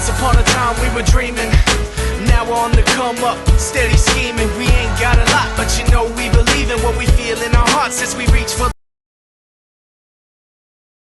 Once upon a time we were dreaming, now we're on the come up, steady scheming. We ain't got a lot, but you know we believe in what we feel in our hearts as we reach for